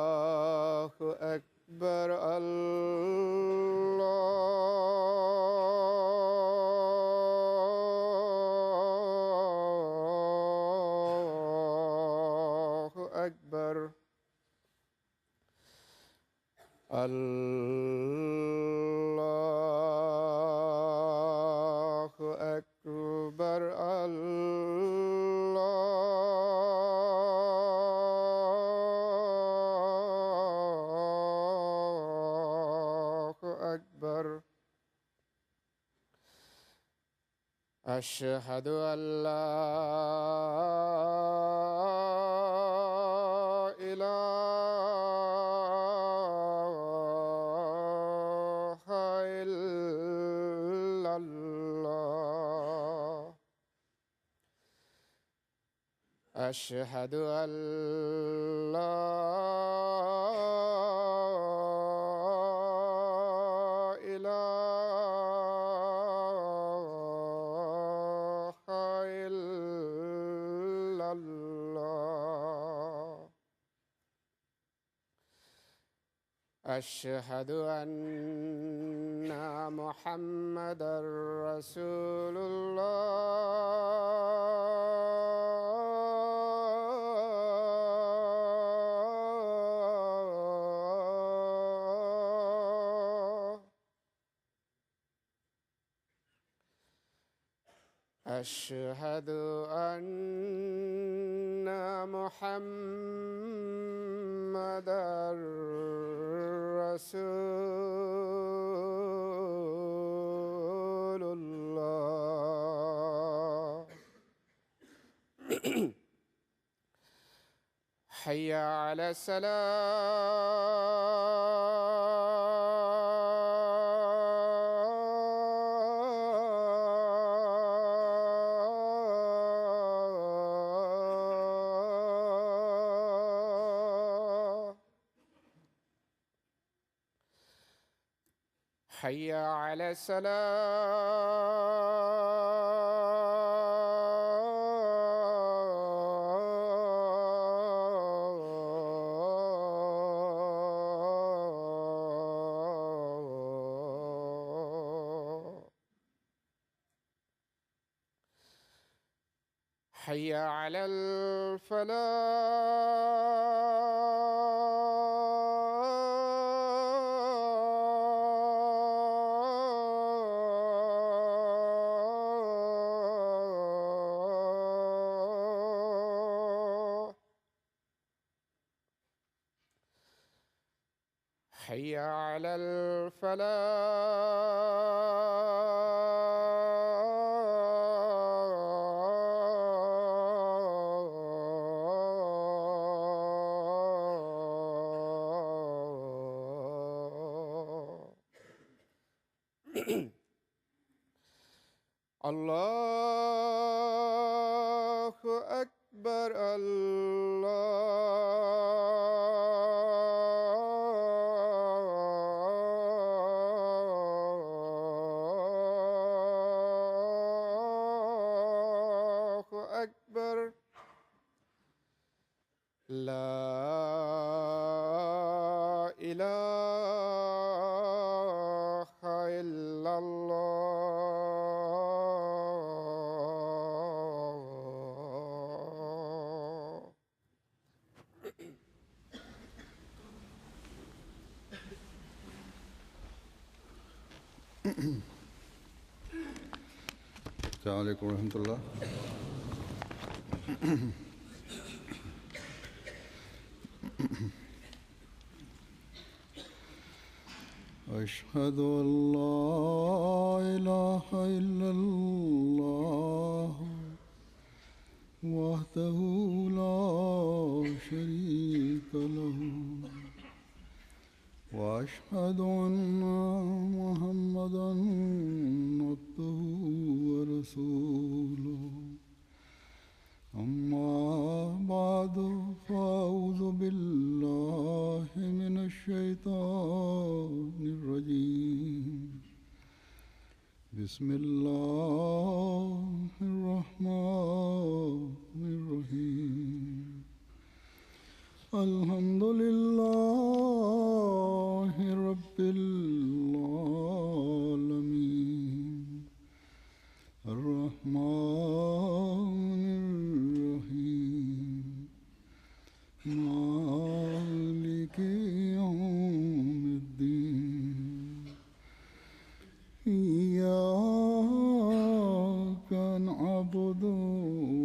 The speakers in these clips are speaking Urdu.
الله أكبر الله أكبر الله أكبر الله أكبر أشهد أن لا إله إلا الله أشهد أن لا إله إلا الله أشهد أن محمدًا رسول الله أشهد أن محمدًا رسول الله حي على الصلاة حي على الصلاة حي على الفلاح حي على الفلاح الله أكبر الله أكبر لا إله إلا الله السلام عليكم ورحمة الله. أشهد أن لا إله إلا الله وحده لا شريك له وأشهد أن محمدًا عبده ورسوله. أما بعد فأعوذ بالله من الشيطان الرجيم. بسم الله الرحمن الرحيم. الحمد لله رب العالمين الرحمن الرحيم مالك يوم الدين إياك نعبد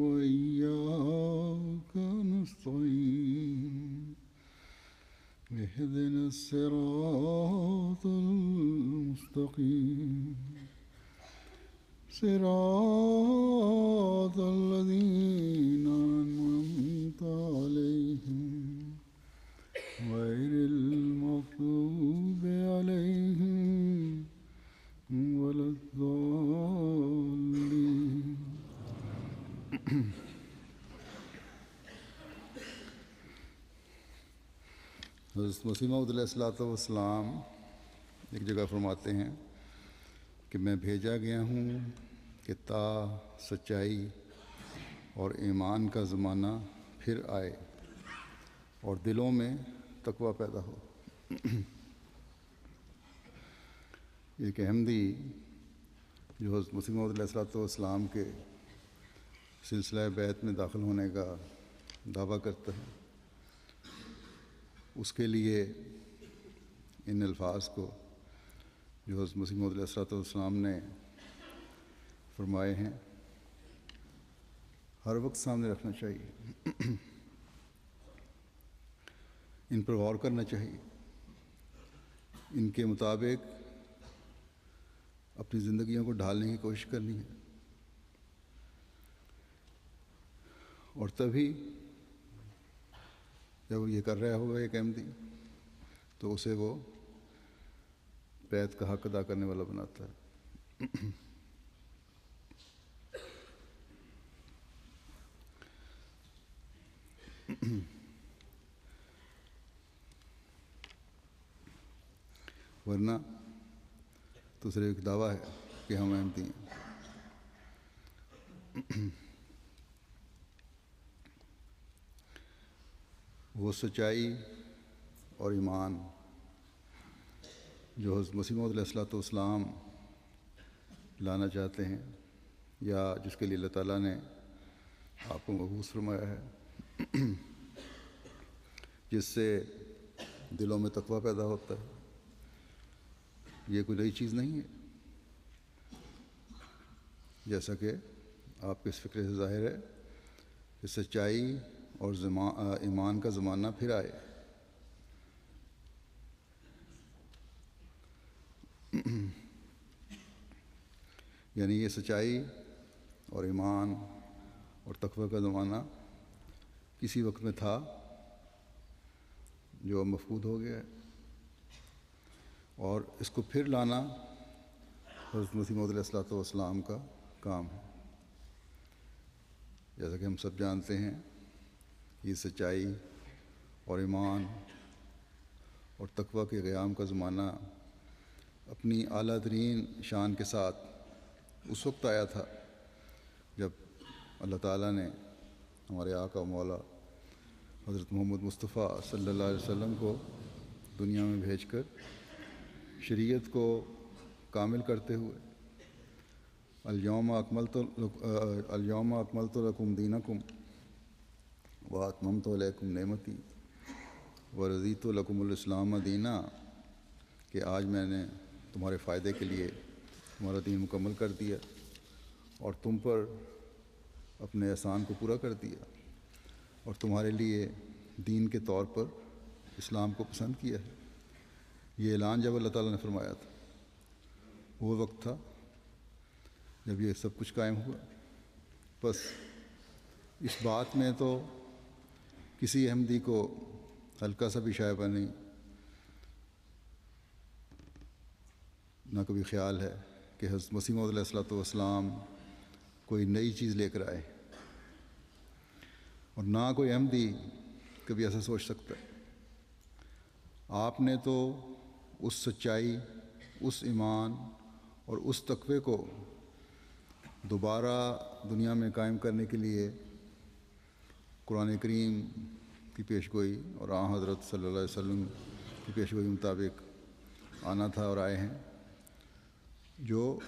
وإياك نستعين اهدنا الصراط المستقيم صراط الذين أنعمت عليهم غير المغضوب عليهم ولا الضالين. حضرت مسیح موعود علیہ الصلوۃ والسلام ایک جگہ فرماتے ہیں کہ میں بھیجا گیا ہوں کہ تا سچائی اور ایمان کا زمانہ پھر آئے اور دلوں میں تقوی پیدا ہو. ایک احمدی جو حضرت مسیح موعود علیہ الصلوۃ والسلام کے سلسلہ بیعت میں داخل ہونے کا دعویٰ کرتا ہے، اس کے لیے ان الفاظ کو جو حضرت مسیح موعود علیہ الصلوۃ والسلام نے فرمائے ہیں ہر وقت سامنے رکھنا چاہیے، ان پر غور کرنا چاہیے، ان کے مطابق اپنی زندگیوں کو ڈھالنے کی کوشش کرنی ہے، اور تبھی جب وہ یہ کر رہا ہوگا ایک احمدی تو اسے وہ بیعت کا حق ادا کرنے والا بناتا ہے. ورنہ تو صرف ایک دعویٰ ہے کہ ہم احمدی ہیں. وہ سچائی اور ایمان جو حضرت مسیح موعود علیہ الصلوۃ والسلام لانا چاہتے ہیں، یا جس کے لیے اللہ تعالیٰ نے آپ کو مبعوث فرمایا ہے، جس سے دلوں میں تقویٰ پیدا ہوتا ہے، یہ کوئی نئی چیز نہیں ہے. جیسا کہ آپ کے اس فکر سے ظاہر ہے کہ سچائی اور ایمان کا زمانہ پھر آئے. یعنی یہ سچائی اور ایمان اور تقوی کا زمانہ کسی وقت میں تھا جو اب مفقود ہو گیا ہے، اور اس کو پھر لانا حضرت مسیح موعود علیہ الصلوۃ والسلام کا کام ہے. جیسا کہ ہم سب جانتے ہیں یہ سچائی اور ایمان اور تقوی کے قیام کا زمانہ اپنی اعلیٰ ترین شان کے ساتھ اس وقت آیا تھا جب اللہ تعالیٰ نے ہمارے آقا و مولا حضرت محمد مصطفیٰ صلی اللہ علیہ وسلم کو دنیا میں بھیج کر شریعت کو کامل کرتے ہوئے الیوم اکملت لکم دینکم واتممت علیکم نعمتی ورضیت لکم الاسلام دینا، کہ آج میں نے تمہارے فائدے کے لیے تمہارا دین مکمل کر دیا اور تم پر اپنے احسان کو پورا کر دیا اور تمہارے لیے دین کے طور پر اسلام کو پسند کیا ہے. یہ اعلان جب اللہ تعالیٰ نے فرمایا تھا وہ وقت تھا جب یہ سب کچھ قائم ہوا. بس اس بات میں تو کسی احمدی کو ہلکا سا بھی شائبہ نہیں، نہ کبھی خیال ہے کہ حضرت مسیح موعود علیہ الصلوۃ والسلام کوئی نئی چیز لے کر آئے، اور نہ کوئی احمدی کبھی ایسا سوچ سکتا ہے. آپ نے تو اس سچائی، اس ایمان اور اس تقوی کو دوبارہ دنیا میں قائم کرنے کے لیے قرآن کریم کی پیشگوئی اور آن حضرت صلی اللہ علیہ وسلم کی پیشگوئی مطابق آنا تھا اور آئے ہیں، جو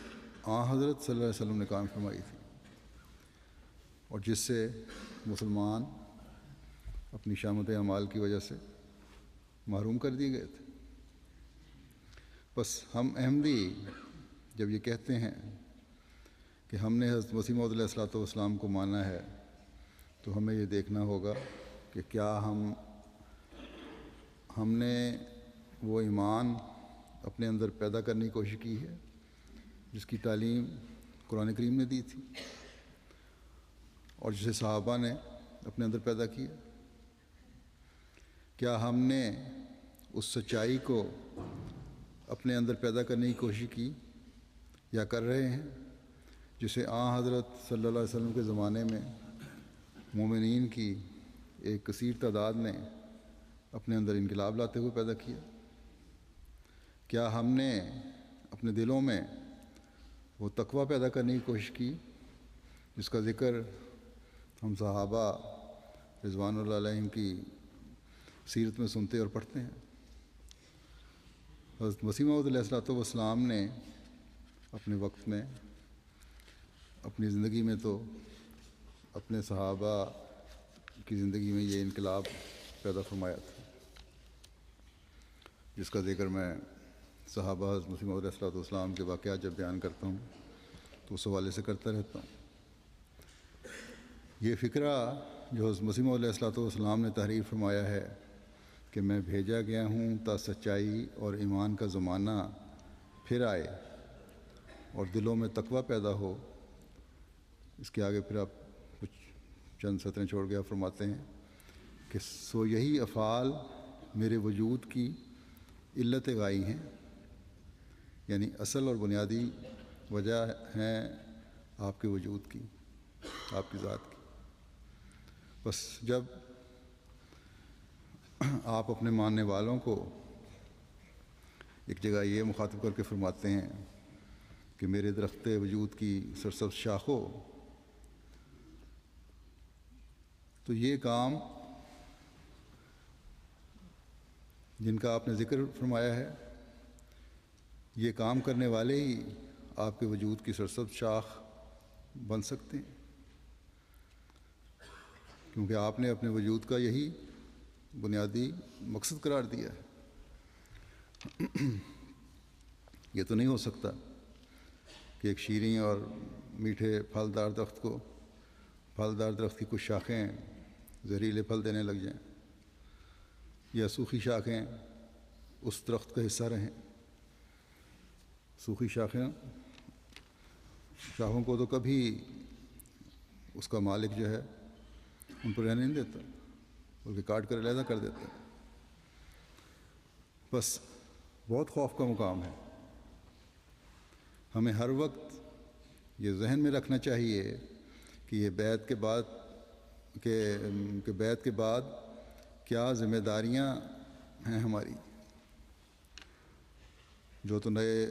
آن حضرت صلی اللہ علیہ وسلم نے قائم فرمائی تھی، اور جس سے مسلمان اپنی شامت اعمال کی وجہ سے محروم کر دیے گئے تھے۔ بس ہم احمدی جب یہ کہتے ہیں کہ ہم نے حضرت مسیح موعود علیہ الصلوۃ والسلام کو مانا ہے، تو ہمیں یہ دیکھنا ہوگا کہ کیا ہم نے وہ ایمان اپنے اندر پیدا کرنے کی کوشش کی ہے جس کی تعلیم قرآن کریم نے دی تھی اور جسے صحابہ نے اپنے اندر پیدا کیا۔ کیا ہم نے اس سچائی کو اپنے اندر پیدا کرنے کی کوشش کی یا کر رہے ہیں جسے حضرت صلی اللہ علیہ وسلم کے زمانے میں مومنین کی ایک کثیر تعداد نے اپنے اندر انقلاب لاتے ہوئے پیدا کیا؟ کیا ہم نے اپنے دلوں میں وہ تقویٰ پیدا کرنے کی کوشش کی جس کا ذکر ہم صحابہ رضوان اللہ علیہم کی سیرت میں سنتے اور پڑھتے ہیں؟ حضرت مسیح موعود علیہ الصلوۃ والسلام نے اپنے وقت میں اپنی زندگی میں تو اپنے صحابہ کی زندگی میں یہ انقلاب پیدا فرمایا تھا جس کا ذکر میں صحابہ حضرت مسیح موعود علیہ الصلوۃ والسلام کے واقعات جب بیان کرتا ہوں تو اس حوالے سے کرتا رہتا ہوں۔ یہ فکرہ جو حضرت مسیح موعود علیہ الصلوۃ والسلام نے تحریر فرمایا ہے کہ میں بھیجا گیا ہوں تا سچائی اور ایمان کا زمانہ پھر آئے اور دلوں میں تقویٰ پیدا ہو، اس کے آگے پھر آپ کچھ چند سطریں چھوڑ کے آپ فرماتے ہیں کہ سو یہی افعال میرے وجود کی علت غائی ہیں، یعنی اصل اور بنیادی وجہ ہیں آپ کے وجود کی، آپ کی ذات کی۔ بس جب آپ اپنے ماننے والوں کو ایک جگہ یہ مخاطب کر کے فرماتے ہیں کہ میرے درخت وجود کی سرسبز شاخ ہو، تو یہ کام جن کا آپ نے ذکر فرمایا ہے، یہ کام کرنے والے ہی آپ کے وجود کی سرسبز شاخ بن سکتے ہیں، کیونکہ آپ نے اپنے وجود کا یہی بنیادی مقصد قرار دیا ہے۔ یہ تو نہیں ہو سکتا کہ ایک شیریں اور میٹھے پھلدار درخت کو، پھلدار درخت کی کچھ شاخیں زہریلے پھل دینے لگ جائیں، یا سوکھی شاخیں اس درخت کا حصہ رہیں۔ سوکھی شاخوں کو تو کبھی اس کا مالک جو ہے ان پر رہنے نہیں دیتا، بلکہ کاٹ کر علیحدہ کر دیتا ہے۔ بس بہت خوف کا مقام ہے۔ ہمیں ہر وقت یہ ذہن میں رکھنا چاہیے کہ یہ بیعت کے بعد کیا ذمہ داریاں ہیں ہماری۔ جو تو نئے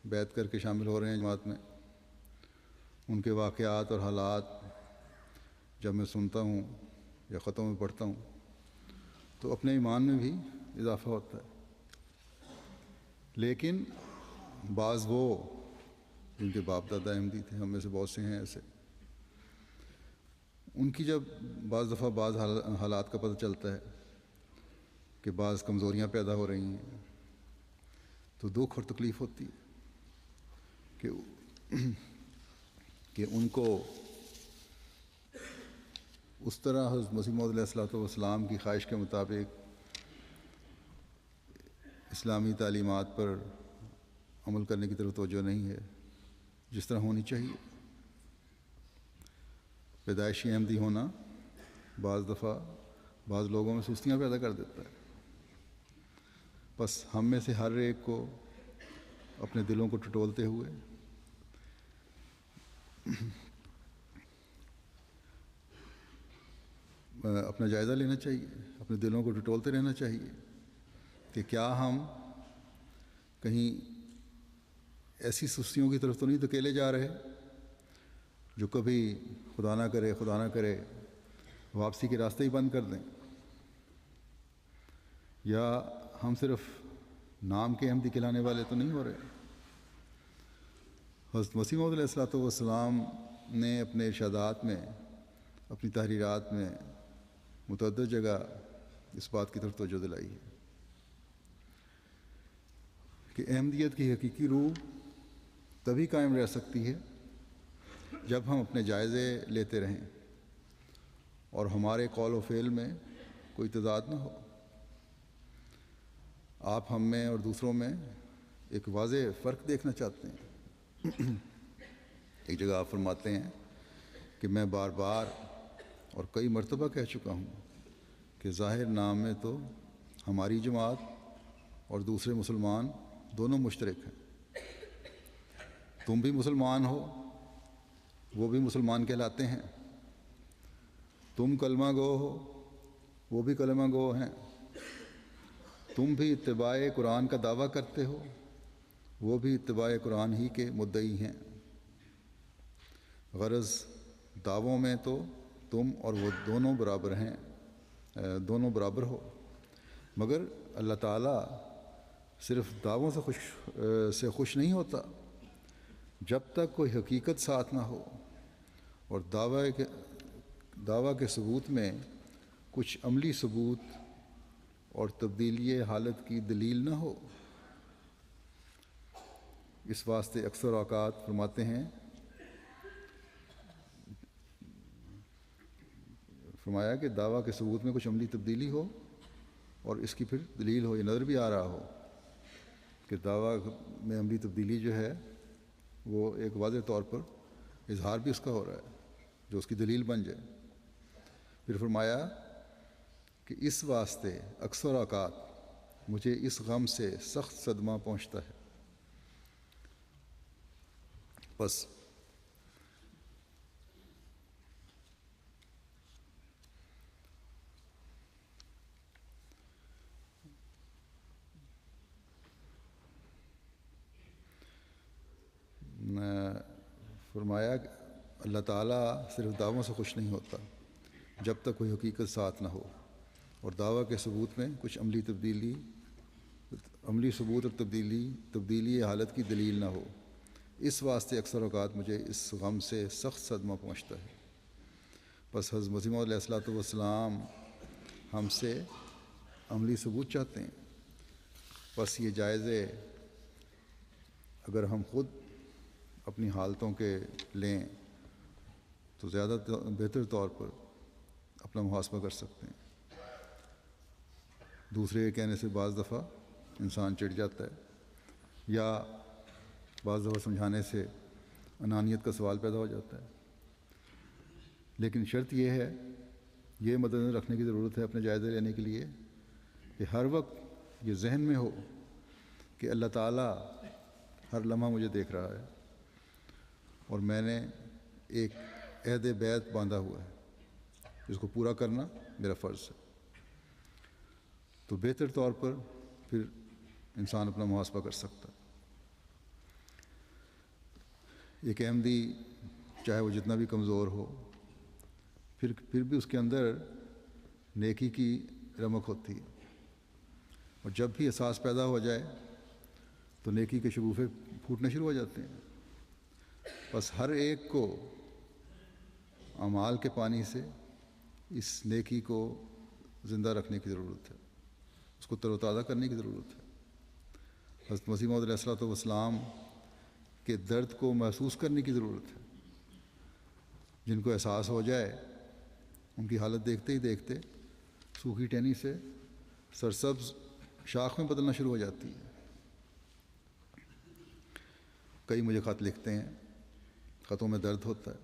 بیعت کر کے شامل ہو رہے ہیں جماعت میں، ان کے واقعات اور حالات جب میں سنتا ہوں یا خطوں میں پڑھتا ہوں تو اپنے ایمان میں بھی اضافہ ہوتا ہے، لیکن بعض وہ جن کے باپ دادا احمدی تھے، ہم میں سے بہت سے ہیں ایسے، ان کی جب بعض دفعہ بعض حالات کا پتہ چلتا ہے کہ بعض کمزوریاں پیدا ہو رہی ہیں، تو دکھ اور تکلیف ہوتی ہے کہ ان کو اس طرح حضرت مسیح موعود علیہ الصلوۃ والسلام کی خواہش کے مطابق اسلامی تعلیمات پر عمل کرنے کی طرف توجہ نہیں ہے جس طرح ہونی چاہیے۔ پیدائشی احمدی ہونا بعض دفعہ بعض لوگوں میں سستیاں پیدا کر دیتا ہے۔ بس ہم میں سے ہر ایک کو اپنے دلوں کو ٹٹولتے ہوئے اپنا جائزہ لینا چاہیے، اپنے دلوں کو ٹٹولتے رہنا چاہیے کہ کیا ہم کہیں ایسی سستیوں کی طرف تو نہیں دھکیلے جا رہے جو کبھی خدا نہ کرے واپسی کے راستے ہی بند کر دیں۔ یا ہم صرف نام کے احمدی کہلانے والے تو نہیں ہو رہے؟ حضرت مسیح موعود علیہ الصلوۃ والسلام نے اپنے ارشادات میں، اپنی تحریرات میں متعدد جگہ اس بات کی طرف توجہ دلائی ہے کہ احمدیت کی حقیقی روح تبھی قائم رہ سکتی ہے جب ہم اپنے جائزے لیتے رہیں اور ہمارے قول و فعل میں کوئی تضاد نہ ہو۔ آپ ہم میں اور دوسروں میں ایک واضح فرق دیکھنا چاہتے ہیں۔ ایک جگہ آپ فرماتے ہیں کہ میں بار بار اور کئی مرتبہ کہہ چکا ہوں کہ ظاہر نام میں تو ہماری جماعت اور دوسرے مسلمان دونوں مشترک ہیں۔ تم بھی مسلمان ہو، وہ بھی مسلمان کہلاتے ہیں۔ تم کلمہ گو ہو، وہ بھی کلمہ گو ہیں۔ تم بھی اتباع قرآن کا دعویٰ کرتے ہو، وہ بھی اتباع قرآن ہی کے مدعی ہیں۔ غرض دعووں میں تو تم اور وہ دونوں برابر ہیں، دونوں برابر ہو، مگر اللہ تعالیٰ صرف دعووں سے خوش نہیں ہوتا جب تک کوئی حقیقت ساتھ نہ ہو اور دعویٰ کے ثبوت میں کچھ عملی ثبوت اور تبدیلی حالت کی دلیل نہ ہو۔ اس واسطے اکثر اوقات فرماتے ہیں، فرمایا کہ دعویٰ کے ثبوت میں کچھ عملی تبدیلی ہو اور اس کی پھر دلیل ہو۔ یہ نظر بھی آ رہا ہو کہ دعویٰ میں عملی تبدیلی جو ہے وہ ایک واضح طور پر اظہار بھی اس کا ہو رہا ہے جو اس کی دلیل بن جائے۔ پھر فرمایا کہ اس واسطے اکثر اوقات مجھے اس غم سے سخت صدمہ پہنچتا ہے۔ بس فرمایا کہ اللہ تعالیٰ صرف دعووں سے خوش نہیں ہوتا جب تک کوئی حقیقت ساتھ نہ ہو اور دعویٰ کے ثبوت میں کچھ عملی ثبوت اور تبدیلی حالت کی دلیل نہ ہو۔ اس واسطے اکثر اوقات مجھے اس غم سے سخت صدمہ پہنچتا ہے۔ بس حضرت مسیح موعود علیہ الصلوۃ والسلام ہم سے عملی ثبوت چاہتے ہیں۔ بس یہ جائزے اگر ہم خود اپنی حالتوں کے لیں تو زیادہ بہتر طور پر اپنا محاسبہ کر سکتے ہیں۔ دوسرے کے کہنے سے بعض دفعہ انسان چڑھ جاتا ہے یا بعض دفعہ سمجھانے سے انانیت کا سوال پیدا ہو جاتا ہے، لیکن شرط یہ ہے، یہ مد نظر رکھنے کی ضرورت ہے اپنے جائزے لینے کے لیے کہ ہر وقت یہ ذہن میں ہو کہ اللہ تعالیٰ ہر لمحہ مجھے دیکھ رہا ہے اور میں نے ایک عہد بیعت باندھا ہوا ہے جس کو پورا کرنا میرا فرض ہے۔ تو بہتر طور پر پھر انسان اپنا محاسبہ کر سکتا ہے۔ ایک احمدی چاہے وہ جتنا بھی کمزور ہو، پھر بھی اس کے اندر نیکی کی رمق ہوتی ہے، اور جب بھی احساس پیدا ہو جائے تو نیکی کے شگوفے پھوٹنے شروع ہو جاتے ہیں۔ بس ہر ایک کو اعمال کے پانی سے اس نیکی کو زندہ رکھنے کی ضرورت ہے، اس کو تر و تازہ کرنے کی ضرورت ہے۔ حضرت مسیح موعود علیہ الصلوۃ والسلام کے درد کو محسوس کرنے کی ضرورت ہے۔ جن کو احساس ہو جائے ان کی حالت دیکھتے ہی دیکھتے سوکھی ٹہنی سے سرسبز شاخ میں بدلنا شروع ہو جاتی ہے۔ کئی مجھے خط لکھتے ہیں، خطوں میں درد ہوتا ہے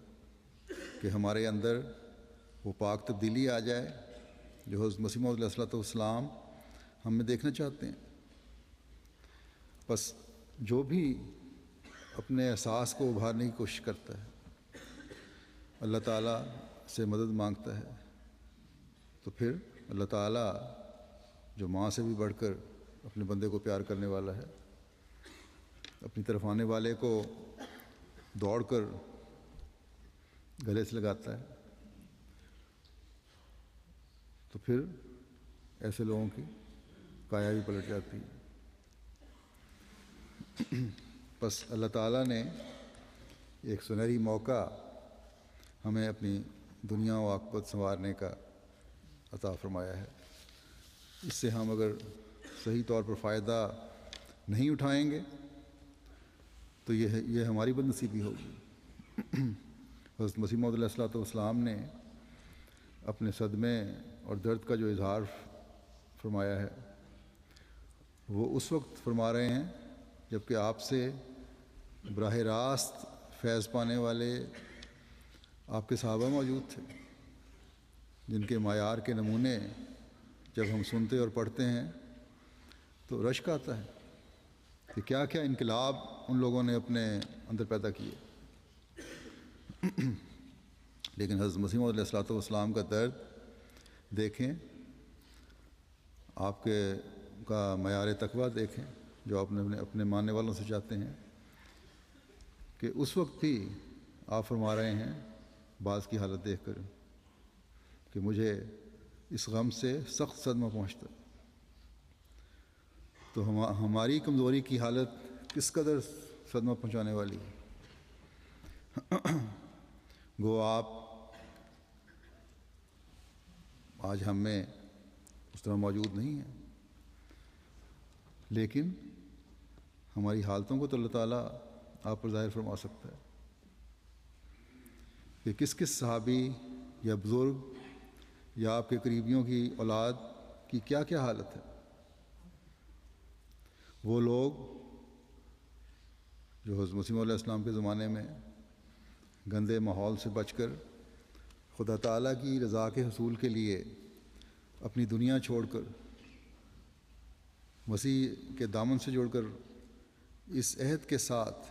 کہ ہمارے اندر وہ پاک تبدیلی آ جائے جو حضرت مسیح موعود علیہ الصلوۃ والسلام ہم میں دیکھنا چاہتے ہیں۔ بس جو بھی اپنے احساس کو ابھارنے کی کوشش کرتا ہے، اللہ تعالیٰ سے مدد مانگتا ہے، تو پھر اللہ تعالیٰ جو ماں سے بھی بڑھ کر اپنے بندے کو پیار کرنے والا ہے، اپنی طرف آنے والے کو دوڑ کر گلے سے لگاتا ہے، تو پھر ایسے لوگوں کی کایا بھی پلٹ جاتی ہے۔ بس اللہ تعالیٰ نے ایک سنہری موقع ہمیں اپنی دنیا و عاقبت سنوارنے کا عطا فرمایا ہے۔ اس سے ہم اگر صحیح طور پر فائدہ نہیں اٹھائیں گے تو یہ ہماری بد نصیبی ہوگی۔ حضرت مسیح موعود علیہ الصلوۃ والسلام نے اپنے صدمے اور درد کا جو اظہار فرمایا ہے وہ اس وقت فرما رہے ہیں جب کہ آپ سے براہ راست فیض پانے والے آپ کے صحابہ موجود تھے، جن کے معیار کے نمونے جب ہم سنتے اور پڑھتے ہیں تو رشک آتا ہے کہ کیا کیا انقلاب ان لوگوں نے اپنے اندر پیدا کیے۔ لیکن حضرت مسیح موعود علیہ الصلوۃ والسلام کا درد دیکھیں، آپ کا معیار تقویٰ دیکھیں جو آپ نے اپنے ماننے والوں سے چاہتے ہیں، کہ اس وقت بھی آپ فرما رہے ہیں بعض کی حالت دیکھ کر کہ مجھے اس غم سے سخت صدمہ پہنچتا۔ تو ہماری کمزوری کی حالت کس قدر صدمہ پہنچانے والی ہے۔ گو آپ آج ہم میں اس طرح موجود نہیں ہیں، لیکن ہماری حالتوں کو تو اللہ تعالیٰ آپ پر ظاہر فرما سکتا ہے کہ کس کس صحابی یا بزرگ یا آپ کے قریبیوں کی اولاد کی کیا کیا حالت ہے۔ وہ لوگ جو حضرت مسیح علیہ السلام کے زمانے میں گندے ماحول سے بچ کر خدا تعالیٰ کی رضا کے حصول کے لیے اپنی دنیا چھوڑ کر مسیح کے دامن سے جوڑ کر اس عہد کے ساتھ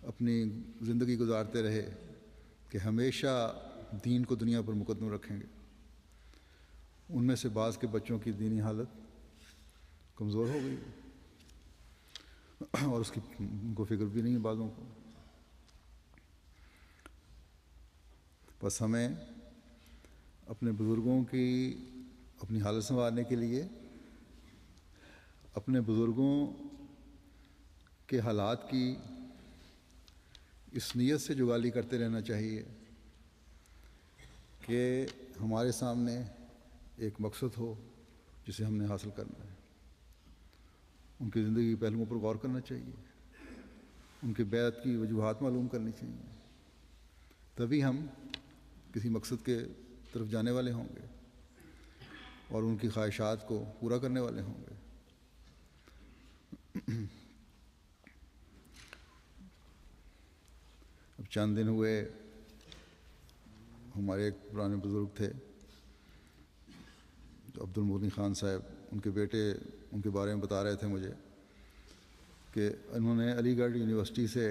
اپنی زندگی گزارتے رہے کہ ہمیشہ دین کو دنیا پر مقدم رکھیں گے، ان میں سے بعض کے بچوں کی دینی حالت کمزور ہو گئی اور اس کی ان کو فکر بھی نہیں ہے بعضوں کو۔ بس ہمیں اپنے بزرگوں کی اپنی حالت سنوارنے کے لیے اپنے بزرگوں کے حالات کی اس نیت سے جگالی کرتے رہنا چاہیے کہ ہمارے سامنے ایک مقصد ہو جسے ہم نے حاصل کرنا ہے۔ ان کی زندگی کے پہلوؤں پر غور کرنا چاہیے، ان کے بیعت کی وجوہات معلوم کرنی چاہیے، تبھی ہم کسی مقصد کے طرف جانے والے ہوں گے اور ان کی خواہشات کو پورا کرنے والے ہوں گے۔ اب چند دن ہوئے ہمارے ایک پرانے بزرگ تھے جو عبد المغنی خان صاحب، ان کے بیٹے ان کے بارے میں بتا رہے تھے مجھے کہ انہوں نے علی گڑھ یونیورسٹی سے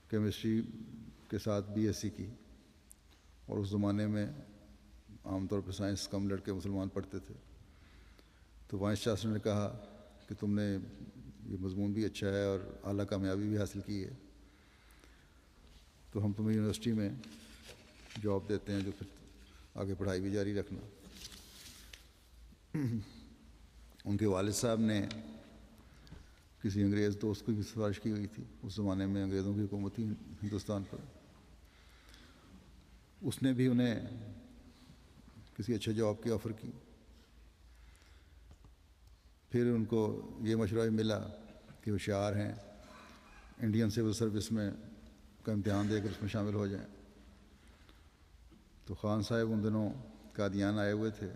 کیمسٹری کے ساتھ بی ایس سی کی، اور اس زمانے میں عام طور پہ سائنس کم لڑکے مسلمان پڑھتے تھے۔ تو وائس چانسلر نے کہا کہ تم نے یہ مضمون بھی اچھا ہے اور اعلیٰ کامیابی بھی حاصل کی ہے، تو ہم تمہیں یونیورسٹی میں جاب دیتے ہیں جو پھر آگے پڑھائی بھی جاری رکھنا۔ ان کے والد صاحب نے کسی انگریز دوست کو بھی سفارش کی ہوئی تھی، اس زمانے میں انگریزوں کی حکومت تھی ہندوستان پر، اس نے بھی انہیں کسی اچھے جاب کی آفر کی۔ پھر ان کو یہ مشورہ بھی ملا کہ ہوشیار ہیں، انڈین سول سروس میں کا امتحان دے کر اس میں شامل ہو جائیں۔ تو خان صاحب ان دنوں قادیان آئے ہوئے تھے،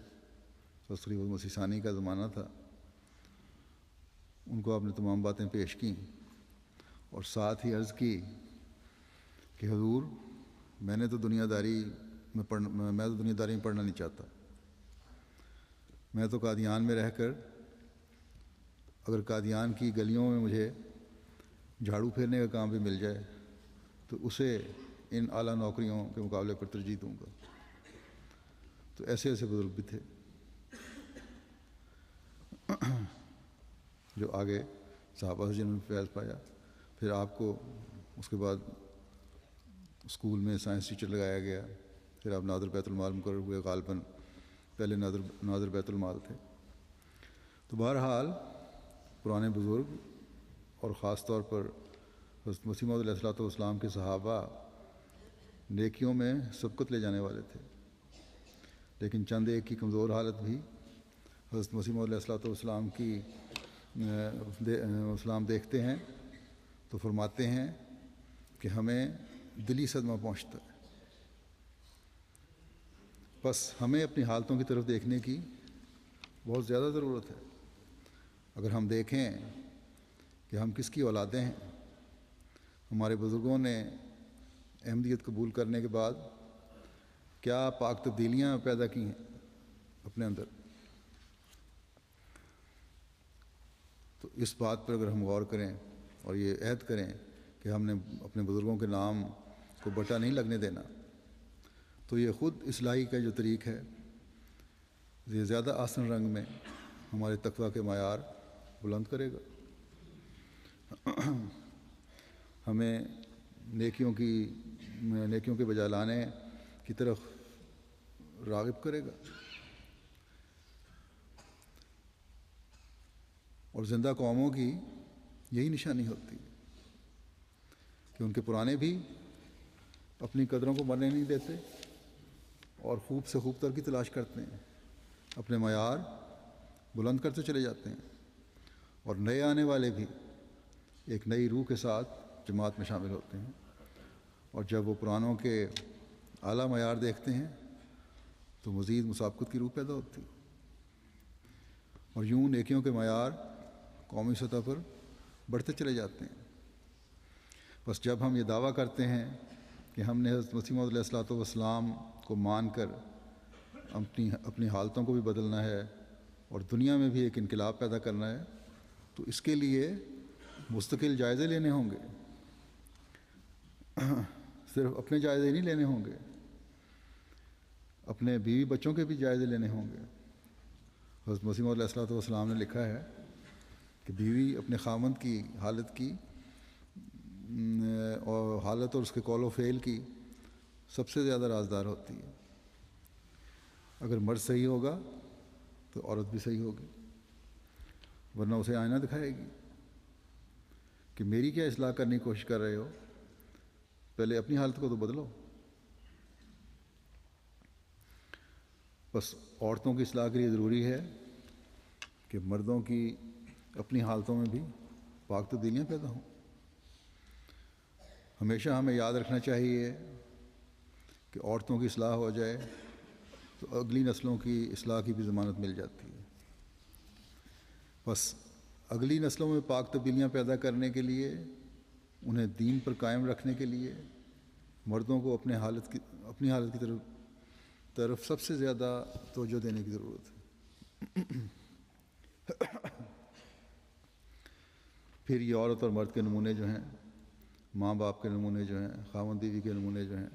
تقریباً مسیح ثانی کا زمانہ تھا۔ ان کو آپ نے تمام باتیں پیش کیں اور ساتھ ہی عرض کی کہ حضور میں تو دنیا داری میں پڑھنا نہیں چاہتا، میں تو قادیان میں رہ کر اگر قادیان کی گلیوں میں مجھے جھاڑو پھیرنے کا کام بھی مل جائے تو اسے ان اعلیٰ نوکریوں کے مقابلے پر ترجیح دوں گا۔ تو ایسے ایسے بزرگ بھی تھے جو آگے صحابہ سے جنہوں نے فیض پایا۔ پھر آپ کو اس کے بعد اسکول میں سائنس ٹیچر لگایا گیا، پھر آپ ناظر بیت المال مقرر ہوئے، غالباً پہلے ناظر بیت المال تھے۔ تو بہرحال پرانے بزرگ اور خاص طور پر حضرت مسیح موعود علیہ السلام کے صحابہ نیکیوں میں سبقت لے جانے والے تھے، لیکن چند ایک کی کمزور حالت بھی حضرت مسیح موعود علیہ السلام کی اسلام دیکھتے ہیں تو فرماتے ہیں کہ ہمیں دلی صدمہ پہنچتا ہے۔ بس ہمیں اپنی حالتوں کی طرف دیکھنے کی بہت زیادہ ضرورت ہے۔ اگر ہم دیکھیں کہ ہم کس کی اولادیں ہیں، ہمارے بزرگوں نے احمدیت قبول کرنے کے بعد کیا پاک تبدیلیاں پیدا کی ہیں اپنے اندر، تو اس بات پر اگر ہم غور کریں اور یہ عہد کریں کہ ہم نے اپنے بزرگوں کے نام کو بٹا نہیں لگنے دینا، تو یہ خود اصلاحی کا جو طریق ہے یہ زیادہ آسن رنگ میں ہمارے تقویٰ کے معیار بلند کرے گا، ہمیں نیکیوں کے بجا لانے کی طرف راغب کرے گا۔ اور زندہ قوموں کی یہی نشانی ہوتی ہے کہ ان کے پرانے بھی اپنی قدروں کو مرنے نہیں دیتے اور خوب سے خوب تر کی تلاش کرتے ہیں، اپنے معیار بلند کرتے چلے جاتے ہیں، اور نئے آنے والے بھی ایک نئی روح کے ساتھ جماعت میں شامل ہوتے ہیں، اور جب وہ پرانوں کے اعلیٰ معیار دیکھتے ہیں تو مزید مسابقت کی روح پیدا ہوتی ہے، اور یوں نیکیوں کے معیار قومی سطح پر بڑھتے چلے جاتے ہیں۔ بس جب ہم یہ دعویٰ کرتے ہیں کہ ہم نے حضرت مسیح موعود علیہ السلام کو مان کر اپنی حالتوں کو بھی بدلنا ہے اور دنیا میں بھی ایک انقلاب پیدا کرنا ہے، تو اس کے لیے مستقل جائزے لینے ہوں گے، صرف اپنے جائزے نہیں لینے ہوں گے، اپنے بیوی بچوں کے بھی جائزے لینے ہوں گے۔ حضرت مسیح موعود علیہ السلام نے لکھا ہے کہ بیوی اپنے خاوند کی حالت کی اور حالت اور اس کے قول و فعل کی سب سے زیادہ رازدار ہوتی ہے۔ اگر مرد صحیح ہوگا تو عورت بھی صحیح ہوگی، ورنہ اسے آئینہ دکھائے گی کہ میری کیا اصلاح کرنے کی کوشش کر رہے ہو، پہلے اپنی حالت کو تو بدلو۔ بس عورتوں کی اصلاح کے لیے ضروری ہے کہ مردوں کی اپنی حالتوں میں بھی پاک تبدیلیاں پیدا ہوں۔ ہمیشہ ہمیں یاد رکھنا چاہیے کہ عورتوں کی اصلاح ہو جائے تو اگلی نسلوں کی اصلاح کی بھی ضمانت مل جاتی ہے۔ بس اگلی نسلوں میں پاک تبدیلیاں پیدا کرنے کے لیے، انہیں دین پر قائم رکھنے کے لیے مردوں کو اپنی حالت کی طرف سب سے زیادہ توجہ دینے کی ضرورت ہے۔ پھر یہ عورت اور مرد کے نمونے جو ہیں، ماں باپ کے نمونے جو ہیں، خاوند بیوی کے نمونے جو ہیں،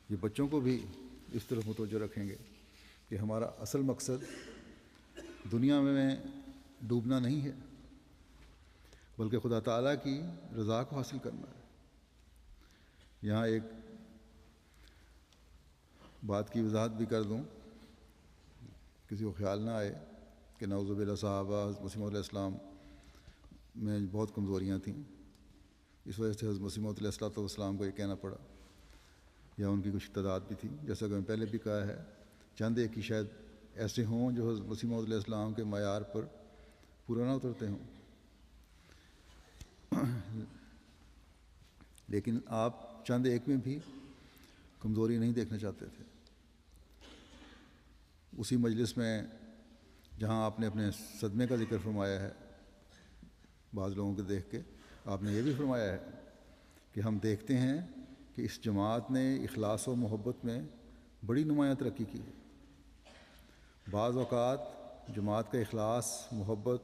یہ بچوں کو بھی اس طرف متوجہ رکھیں گے کہ ہمارا اصل مقصد دنیا میں ڈوبنا نہیں ہے، بلکہ خدا تعالیٰ کی رضا کو حاصل کرنا ہے۔ یہاں ایک بات کی وضاحت بھی کر دوں، کسی کو خیال نہ آئے کہ نعوذ باللہ صحابہ حضرت مسیح موعود علیہ السلام میں بہت کمزوریاں تھیں، اس وجہ سے حضرت مسیح موعود علیہ السلام کو یہ کہنا پڑا، یا ان کی کچھ تعداد بھی تھی، جیسا کہ میں پہلے بھی کہا ہے، چند ایک ہی شاید ایسے ہوں جو حضرت مسیح موعود علیہ السلام کے معیار پر پورا نہ اترتے ہوں، لیکن آپ چند ایک میں بھی کمزوری نہیں دیکھنا چاہتے تھے۔ اسی مجلس میں جہاں آپ نے اپنے صدمے کا ذکر فرمایا ہے، بعض لوگوں کو دیکھ کے آپ نے یہ بھی فرمایا ہے کہ ہم دیکھتے ہیں کہ اس جماعت نے اخلاص و محبت میں بڑی نمایاں ترقی کی ہے۔ بعض اوقات جماعت کا اخلاص، محبت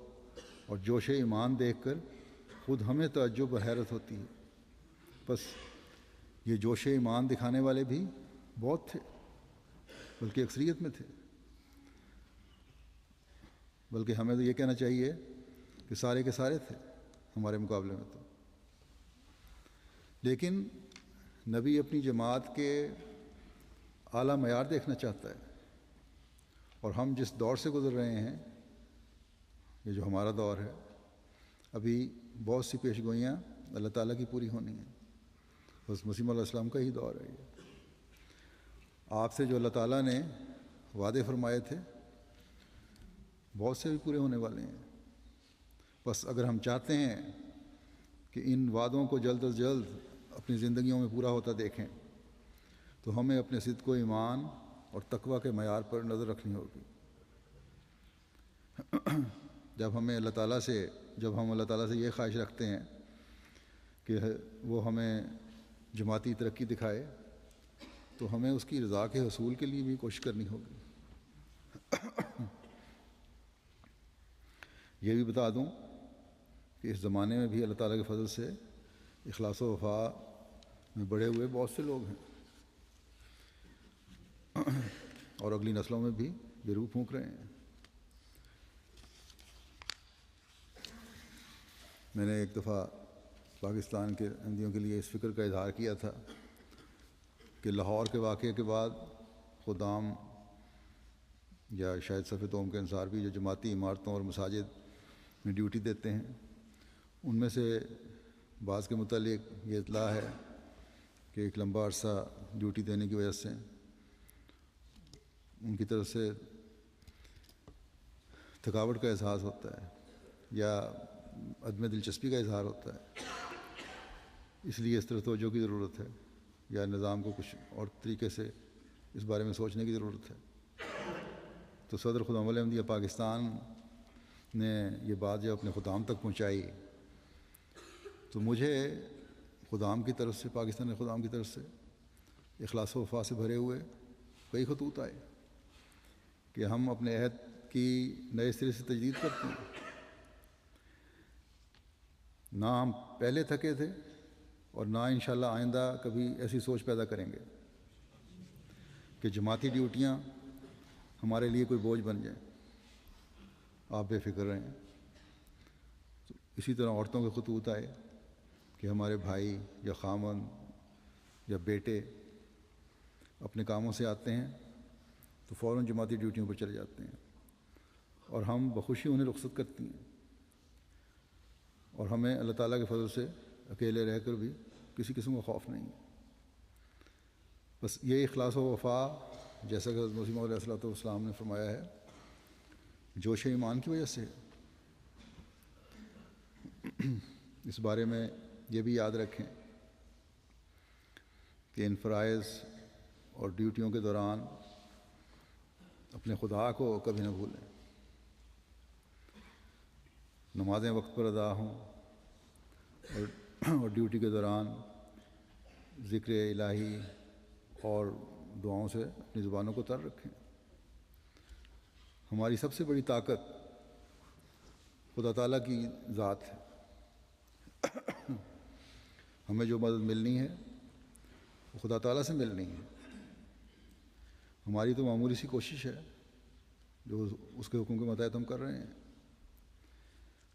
اور جوش ایمان دیکھ کر خود ہمیں تعجب اور حیرت ہوتی ہے۔ بس یہ جوش ایمان دکھانے والے بھی بہت تھے، بلکہ اکثریت میں تھے، بلکہ ہمیں تو یہ کہنا چاہیے کہ سارے کے سارے تھے ہمارے مقابلے میں تو۔ لیکن نبی اپنی جماعت کے اعلیٰ معیار دیکھنا چاہتا ہے، اور ہم جس دور سے گزر رہے ہیں یہ جو ہمارا دور ہے، ابھی بہت سی پیش گوئیاں اللہ تعالیٰ کی پوری ہونی ہیں. بس مسیح علیہ السلام کا ہی دور ہے یہ. آپ سے جو اللہ تعالیٰ نے وعدے فرمائے تھے بہت سے بھی پورے ہونے والے ہیں. بس اگر ہم چاہتے ہیں کہ ان وعدوں کو جلد از جلد اپنی زندگیوں میں پورا ہوتا دیکھیں تو ہمیں اپنے صدق و ایمان اور تقویٰ کے معیار پر نظر رکھنی ہوگی. جب ہم اللہ تعالیٰ سے یہ خواہش رکھتے ہیں کہ وہ ہمیں جماعتی ترقی دکھائے تو ہمیں اس کی رضا کے حصول کے لیے بھی کوشش کرنی ہوگی. یہ بھی بتا دوں کہ اس زمانے میں بھی اللہ تعالیٰ کے فضل سے اخلاص و وفا میں بڑھے ہوئے بہت سے لوگ ہیں اور اگلی نسلوں میں بھی یہ روح پھونک رہے ہیں. میں نے ایک دفعہ پاکستان کے احمدیوں کے لیے اس فکر کا اظہار کیا تھا کہ لاہور کے واقعے کے بعد خدام یا شاید صف توم کے انصار بھی جو جماعتی عمارتوں اور مساجد میں ڈیوٹی دیتے ہیں ان میں سے بعض کے متعلق یہ اطلاع ہے کہ ایک لمبا عرصہ ڈیوٹی دینے کی وجہ سے ان کی طرف سے تھکاوٹ کا احساس ہوتا ہے یا عدم دلچسپی کا اظہار ہوتا ہے. اس لیے اس طرح توجہ کی ضرورت ہے یا نظام کو کچھ اور طریقے سے اس بارے میں سوچنے کی ضرورت ہے. تو صدر خدام احمدیہ پاکستان نے یہ بات جب اپنے خدام تک پہنچائی تو مجھے خدام کی طرف سے پاکستان خدام کی طرف سے اخلاص و وفا سے بھرے ہوئے کئی خطوط آئے کہ ہم اپنے عہد کی نئے سرے سے تجدید کرتے ہیں. نہ ہم پہلے تھکے تھے اور نہ انشاءاللہ آئندہ کبھی ایسی سوچ پیدا کریں گے کہ جماعتی ڈیوٹیاں ہمارے لیے کوئی بوجھ بن جائیں. آپ بے فکر رہیں. تو اسی طرح عورتوں کے خطوط آئے کہ ہمارے بھائی یا خامند یا بیٹے اپنے کاموں سے آتے ہیں تو فوراً جماعتی ڈیوٹیوں پر چلے جاتے ہیں اور ہم بخوشی انہیں رخصت کرتی ہیں اور ہمیں اللہ تعالیٰ کے فضل سے اکیلے رہ کر بھی کسی قسم کا خوف نہیں. بس یہ اخلاص و وفا جیسا کہ حضرت مسیح موعود علیہ السلام نے فرمایا ہے جوش ایمان کی وجہ سے. اس بارے میں یہ بھی یاد رکھیں کہ ان فرائض اور ڈیوٹیوں کے دوران اپنے خدا کو کبھی نہ بھولیں. نمازیں وقت پر ادا ہوں اور ڈیوٹی کے دوران ذکر الہی اور دعاؤں سے اپنی زبانوں کو تر رکھیں. ہماری سب سے بڑی طاقت خدا تعالیٰ کی ذات ہے. ہمیں جو مدد ملنی ہے وہ خدا تعالیٰ سے ملنی ہے. ہماری تو معمولی سی کوشش ہے جو اس کے حکم کے متحد ہم کر رہے ہیں.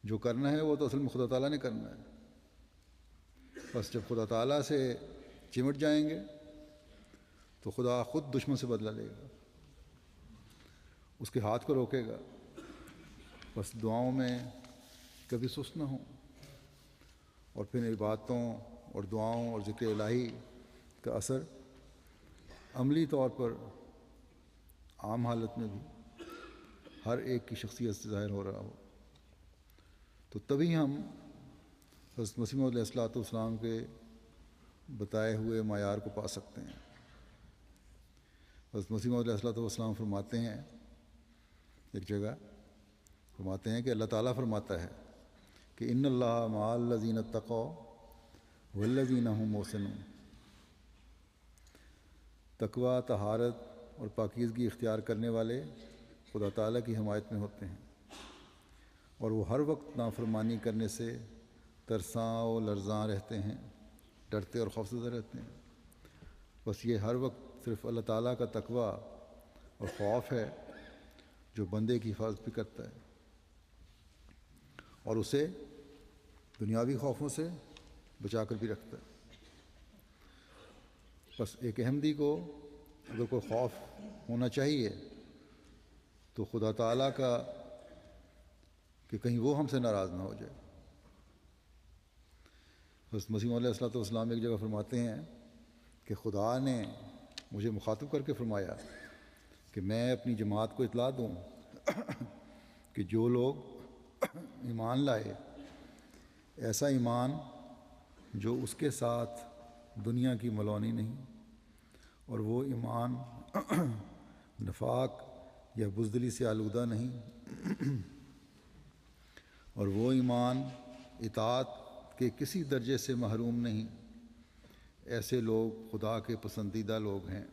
جو کرنا ہے وہ تو اصل میں خدا تعالیٰ نے کرنا ہے. بس جب خدا تعالیٰ سے چمٹ جائیں گے تو خدا خود دشمن سے بدلہ لے گا, اس کے ہاتھ کو روکے گا. بس دعاؤں میں کبھی سست نہ ہوں اور پھر عبادتوں اور دعاؤں اور ذکر الہی کا اثر عملی طور پر عام حالت میں بھی ہر ایک کی شخصیت سے ظاہر ہو رہا ہو تو تبھی ہم حضرت مسیح موعود علیہ السلام کے بتائے ہوئے معیار کو پا سکتے ہیں. حضرت مسیح موعود علیہ السلام فرماتے ہیں ایک جگہ فرماتے ہیں کہ اللہ تعالیٰ فرماتا ہے کہ ان اللہ مع الذین اتقوا والذین هم محسنون. تقوی, طہارت اور پاکیزگی اختیار کرنے والے خدا تعالیٰ کی حمایت میں ہوتے ہیں اور وہ ہر وقت نافرمانی کرنے سے ترساں و لرزاں رہتے ہیں, ڈرتے اور خوفزدہ رہتے ہیں. بس یہ ہر وقت صرف اللہ تعالیٰ کا تقوی اور خوف ہے جو بندے کی حفاظت بھی کرتا ہے اور اسے دنیاوی خوفوں سے بچا کر بھی رکھتا ہے. بس ایک احمدی کو اگر کوئی خوف ہونا چاہیے تو خدا تعالیٰ کا کہ کہیں وہ ہم سے ناراض نہ ہو جائے۔ حضرت مسیح علیہ الصلوۃ والسلام ایک جگہ فرماتے ہیں کہ خدا نے مجھے مخاطب کر کے فرمایا کہ میں اپنی جماعت کو اطلاع دوں کہ جو لوگ ایمان لائے، ایسا ایمان جو اس کے ساتھ دنیا کی ملونی نہیں، اور وہ ایمان نفاق یا بزدلی سے آلودہ نہیں، اور وہ ایمان اطاعت کے کسی درجے سے محروم نہیں، ایسے لوگ خدا کے پسندیدہ لوگ ہیں۔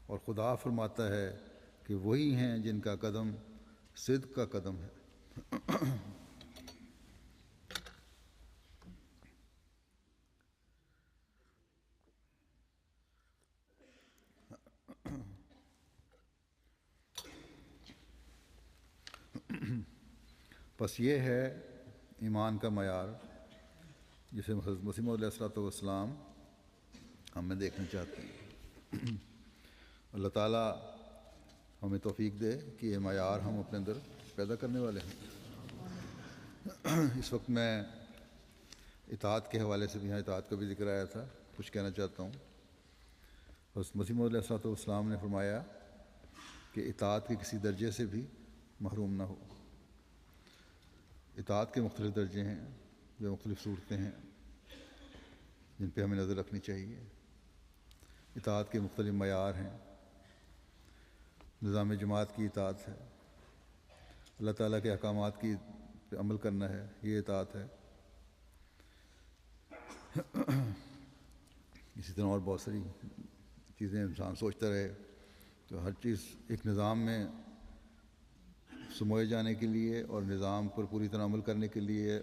اور خدا فرماتا ہے کہ وہی ہیں جن کا قدم صدق کا قدم ہے۔ بس یہ ہے ایمان کا معیار جسے حضرت مسیح علیہ الصلوۃ والسلام ہمیں دیکھنا چاہتے ہیں۔ اللہ تعالیٰ ہمیں توفیق دے کہ یہ معیار ہم اپنے اندر پیدا کرنے والے ہیں۔ اس وقت میں اطاعت کے حوالے سے بھی یہاں اطاعت کا بھی ذکر آیا تھا، کچھ کہنا چاہتا ہوں۔ حضرت مسیح علیہ الصلوۃ والسلام نے فرمایا کہ اطاعت کے کسی درجے سے بھی محروم نہ ہو۔ اطاعت کے مختلف درجے ہیں یا مختلف صورتیں ہیں جن پہ ہمیں نظر رکھنی چاہیے۔ اطاعت کے مختلف معیار ہیں۔ نظام جماعت کی اطاعت ہے، اللہ تعالیٰ کے احکامات کی پہ عمل کرنا ہے، یہ اطاعت ہے۔ اسی طرح اور بہت ساری چیزیں انسان سوچتا رہے تو ہر چیز ایک نظام میں سموئے جانے کے لیے اور نظام پر پوری طرح عمل کرنے کے لیے،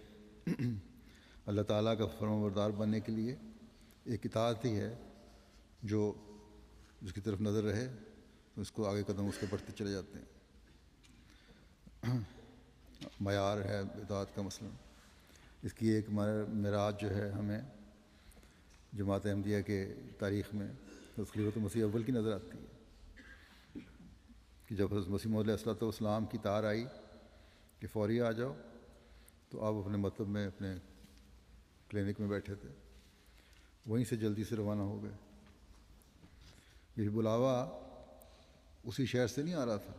اللہ تعالیٰ کا فرمانبردار بننے کے لیے ایک اطاعت ہی ہے جو جس کی طرف نظر رہے تو اس کو آگے قدم اس کے بڑھتے چلے جاتے ہیں۔ معیار ہے اطاعت کا مثلا، اس کی ایک معراج جو ہے ہمیں جماعت احمدیہ کے تاریخ میں حضرت خلیفۃ المسیح اول کی نظر آتی ہے کہ جب حضرت مسیح علیہ الصلوۃ والسلام کی تار آئی کہ فوری آ جاؤ، تو آپ اپنے مطلب میں اپنے کلینک میں بیٹھے تھے، وہیں سے جلدی سے روانہ ہو گئے۔ یہ بلاوا اسی شہر سے نہیں آ رہا تھا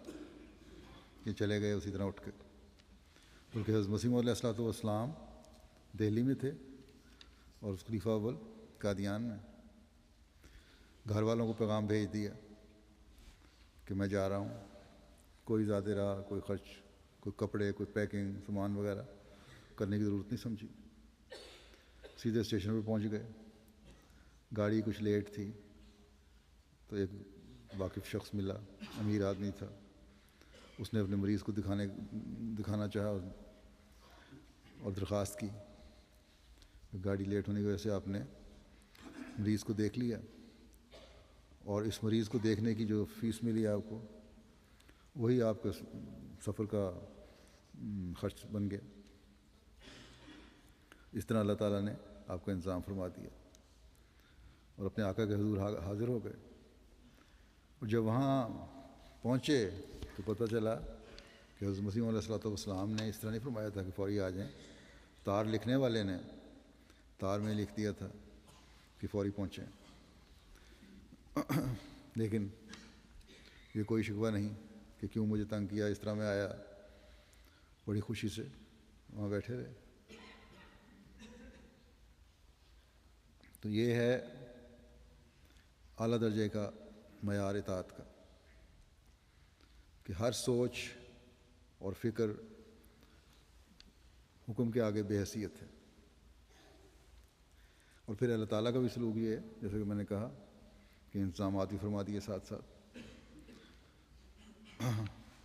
کہ چلے گئے اسی طرح اٹھ کے، بلکہ حضرت مسیح علیہ الصلوۃ والسلام دہلی میں تھے اور خلیفہ اول قادیان میں۔ گھر والوں کو پیغام بھیج دیا کہ میں جا رہا ہوں، کوئی زیادہ راہ، کوئی خرچ، کوئی کپڑے، کوئی پیکنگ سامان وغیرہ کرنے کی ضرورت نہیں سمجھی، سیدھے اسٹیشن پہ پہنچ گئے۔ گاڑی کچھ لیٹ تھی تو ایک واقف شخص ملا، امیر آدمی تھا، اس نے اپنے مریض کو دکھانا چاہا اور درخواست کی، گاڑی لیٹ ہونے کی وجہ سے آپ نے مریض کو دیکھ لیا، اور اس مریض کو دیکھنے کی جو فیس ملی آپ کو وہی آپ کا سفر کا خرچ بن گیا۔ اس طرح اللہ تعالیٰ نے آپ کا انتظام فرما دیا اور اپنے آقا کے حضور حاضر ہو گئے۔ اور جب وہاں پہنچے تو پتہ چلا کہ حضرت مسیح علیہ الصلوۃ والسلام نے اس طرح نہیں فرمایا تھا کہ فوری آ جائیں، تار لکھنے والے نے تار میں لکھ دیا تھا کہ فوری پہنچیں۔ لیکن یہ کوئی شکوہ نہیں کہ کیوں مجھے تنگ کیا، اس طرح میں آیا، بڑی خوشی سے وہاں بیٹھے رہے۔ تو یہ ہے اعلیٰ درجے کا معیار اطاعت کا کہ ہر سوچ اور فکر حکم کے آگے بے حیثیت ہے۔ اور پھر اللہ تعالیٰ کا بھی سلوک یہ ہے، جیسے کہ میں نے کہا کہ انتظامات بھی فرما دیے ساتھ ساتھ۔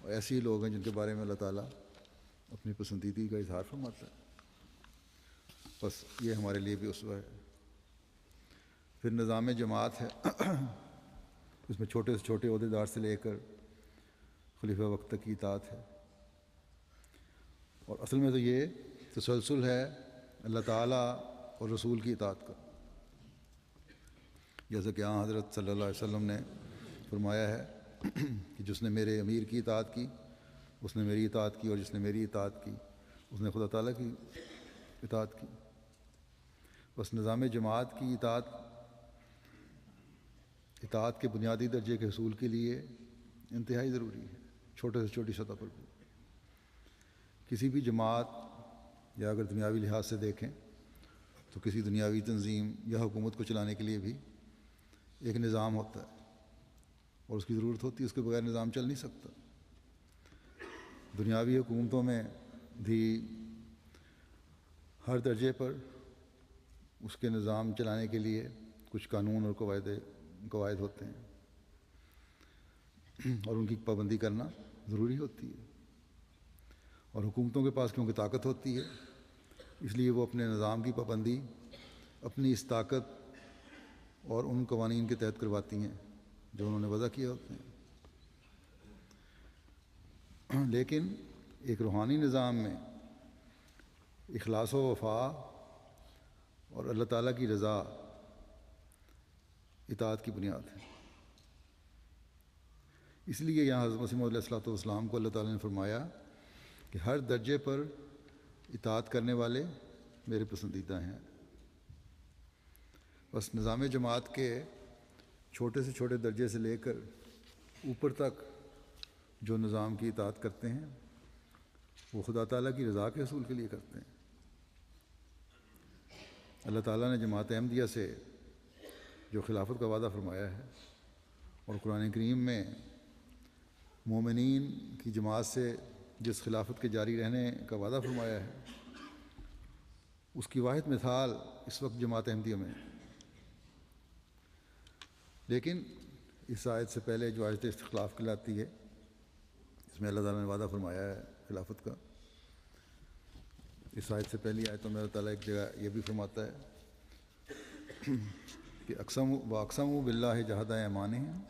اور ایسے ہی لوگ ہیں جن کے بارے میں اللہ تعالیٰ اپنی پسندیدگی کا اظہار فرماتا ہے۔ بس یہ ہمارے لیے بھی اسوہ ہے۔ پھر نظام جماعت ہے، اس میں چھوٹے سے چھوٹے عہدیدار سے لے کر خلیفہ وقت تک کی اطاعت ہے، اور اصل میں تو یہ تسلسل ہے اللہ تعالیٰ اور رسول کی اطاعت کا، جیسا کہ ہاں حضرت صلی اللہ علیہ وسلم نے فرمایا ہے کہ جس نے میرے امیر کی اطاعت کی اس نے میری اطاعت کی، اور جس نے میری اطاعت کی اس نے خدا تعالیٰ کی اطاعت کی۔ بس نظام جماعت کی اطاعت کے بنیادی درجے کے حصول کے لیے انتہائی ضروری ہے، چھوٹے سے چھوٹی سطح پر بھی۔ کسی بھی جماعت یا اگر دنیاوی لحاظ سے دیکھیں تو کسی دنیاوی تنظیم یا حکومت کو چلانے کے لیے بھی ایک نظام ہوتا ہے اور اس کی ضرورت ہوتی ہے، اس کے بغیر نظام چل نہیں سکتا۔ دنیاوی حکومتوں میں بھی ہر درجے پر اس کے نظام چلانے کے لیے کچھ قانون اور قواعد ہوتے ہیں اور ان کی پابندی کرنا ضروری ہوتی ہے۔ اور حکومتوں کے پاس کیونکہ طاقت ہوتی ہے، اس لیے وہ اپنے نظام کی پابندی اپنی اس طاقت اور ان قوانین کے تحت کرواتی ہیں جو انہوں نے وضع کیے ہوتے ہیں۔ لیکن ایک روحانی نظام میں اخلاص و وفا اور اللہ تعالیٰ کی رضا اطاعت کی بنیاد ہے۔ اس لیے یہاں حضرت مسیح موعود علیہ السلام کو اللہ تعالیٰ نے فرمایا کہ ہر درجے پر اطاعت کرنے والے میرے پسندیدہ ہیں۔ بس نظام جماعت کے چھوٹے سے چھوٹے درجے سے لے کر اوپر تک جو نظام کی اطاعت کرتے ہیں وہ خدا تعالیٰ کی رضا کے حصول کے لیے کرتے ہیں۔ اللہ تعالیٰ نے جماعت احمدیہ سے جو خلافت کا وعدہ فرمایا ہے اور قرآن کریم میں مومنین کی جماعت سے جس خلافت کے جاری رہنے کا وعدہ فرمایا ہے، اس کی واحد مثال اس وقت جماعت احمدیہ میں ہے۔ لیکن اس آیت سے پہلے جو آیت استخلاف کہلاتی ہے، اس میں اللہ تعالیٰ نے وعدہ فرمایا ہے خلافت کا۔ اس آیت سے پہلی آیتوں میں اللہ تعالیٰ ایک جگہ یہ بھی فرماتا ہے کہ اقسموا باللہ جہد ایمانہم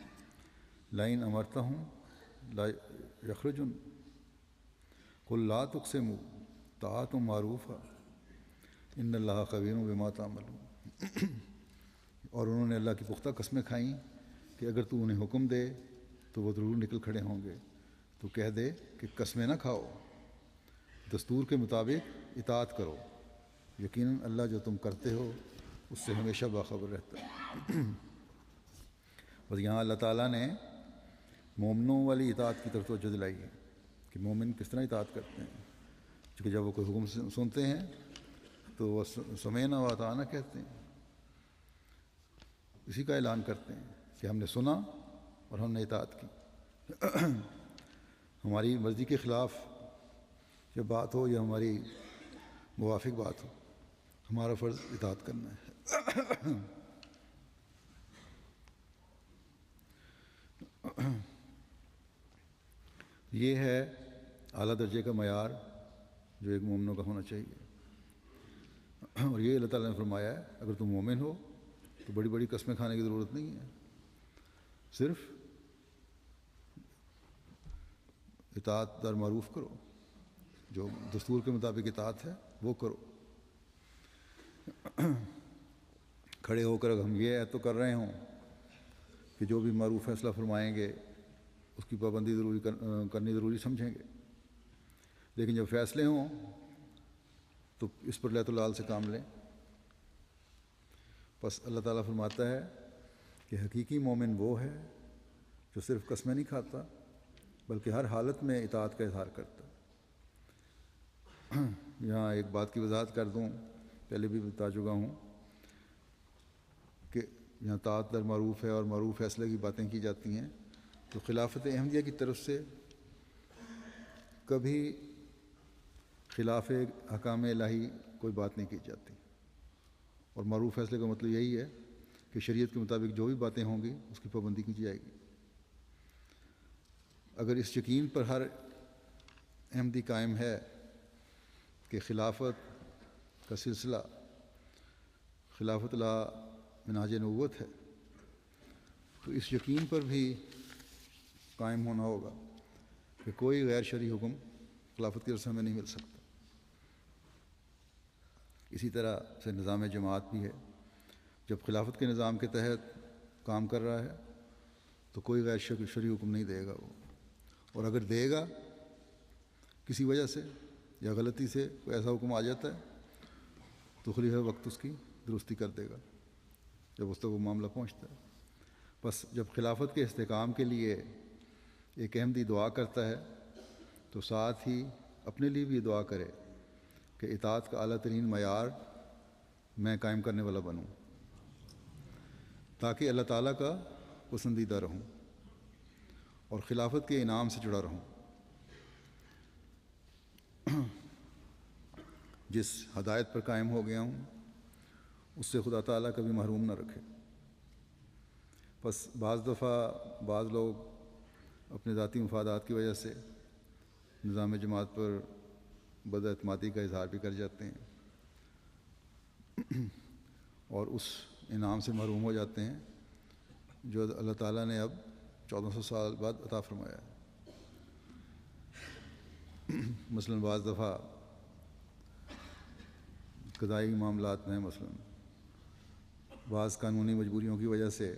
لئن امرتہم لا یخرجن قل لا تقسموا طاعۃ معروفہ ان اللہ خبیر بما تعملون۔ اور انہوں نے اللہ کی پختہ قسمیں کھائیں کہ اگر تو انہیں حکم دے تو وہ ضرور نکل کھڑے ہوں گے۔ تو کہہ دے کہ قسمیں نہ کھاؤ، دستور کے مطابق اطاعت کرو، یقیناً اللہ جو تم کرتے ہو اس سے ہمیشہ باخبر رہتا ہے۔ بس یہاں اللہ تعالیٰ نے مومنوں والی اطاعت کی طرف توجہ دلائی ہے کہ مومن کس طرح اطاعت کرتے ہیں، چونکہ جب وہ کوئی حکم سنتے ہیں تو وہ سمعنا و اطعنا کہتے ہیں، اسی کا اعلان کرتے ہیں کہ ہم نے سنا اور ہم نے اطاعت کی۔ ہماری مرضی کے خلاف جب بات ہو یا ہماری موافق بات ہو، ہمارا فرض اطاعت کرنا ہے۔ یہ ہے اعلیٰ درجے کا معیار جو ایک مومنوں کا ہونا چاہیے۔ اور یہ اللہ تعالیٰ نے فرمایا ہے اگر تم مومن ہو تو بڑی بڑی قسمیں کھانے کی ضرورت نہیں ہے، صرف اطاعت در معروف کرو، جو دستور کے مطابق اطاعت ہے وہ کرو۔ کھڑے ہو کر اگر ہم یہ تو کر رہے ہوں کہ جو بھی معروف فیصلہ فرمائیں گے اس کی پابندی کرنی ضروری سمجھیں گے، لیکن جب فیصلے ہوں تو اس پر لیت العال سے کام لیں۔ بس اللہ تعالیٰ فرماتا ہے کہ حقیقی مومن وہ ہے جو صرف قسمیں نہیں کھاتا بلکہ ہر حالت میں اطاعت کا اظہار کرتا۔ یہاں ایک بات کی وضاحت کر دوں، پہلے بھی بتا چکا ہوں کہ یہاں طاعت در معروف ہے اور معروف فیصلے کی باتیں کی جاتی ہیں، تو خلافت احمدیہ کی طرف سے کبھی خلاف احکام الہی کوئی بات نہیں کی جاتی، اور معروف فیصلے کا مطلب یہی ہے کہ شریعت کے مطابق جو بھی باتیں ہوں گی اس کی پابندی کی جائے گی۔ اگر اس یقین پر ہر احمدی قائم ہے کہ خلافت کا سلسلہ خلافت لا منہاج نبوت ہے، تو اس یقین پر بھی قائم ہونا ہوگا کہ کوئی غیر شرعی حکم خلافت کی طرف سے ہمیں نہیں مل سکتا۔ اسی طرح سے نظام جماعت بھی ہے، جب خلافت کے نظام کے تحت کام کر رہا ہے تو کوئی غیر شرعی حکم نہیں دے گا وہ، اور اگر دے گا کسی وجہ سے یا غلطی سے کوئی ایسا حکم آ جاتا ہے تو خلیفہ وقت اس کی درستی کر دے گا جب اس تک وہ معاملہ پہنچتا ہے۔ بس جب خلافت کے استحکام کے لیے ایک احمدی دعا کرتا ہے تو ساتھ ہی اپنے لیے بھی دعا کرے کہ اطاعت کا اعلیٰ ترین معیار میں قائم کرنے والا بنوں تاکہ اللہ تعالیٰ کا پسندیدہ رہوں اور خلافت کے انعام سے جڑا رہوں، جس ہدایت پر قائم ہو گیا ہوں اس سے خدا تعالیٰ کبھی محروم نہ رکھے۔ بس بعض دفعہ بعض لوگ اپنے ذاتی مفادات کی وجہ سے نظام جماعت پر بد اعتمادی کا اظہار بھی کر جاتے ہیں اور اس انعام سے محروم ہو جاتے ہیں جو اللہ تعالیٰ نے اب 1400 سال بعد عطا فرمایا ہے۔ مثلاً بعض دفعہ قضائی معاملات میں مثلاً بعض قانونی مجبوریوں کی وجہ سے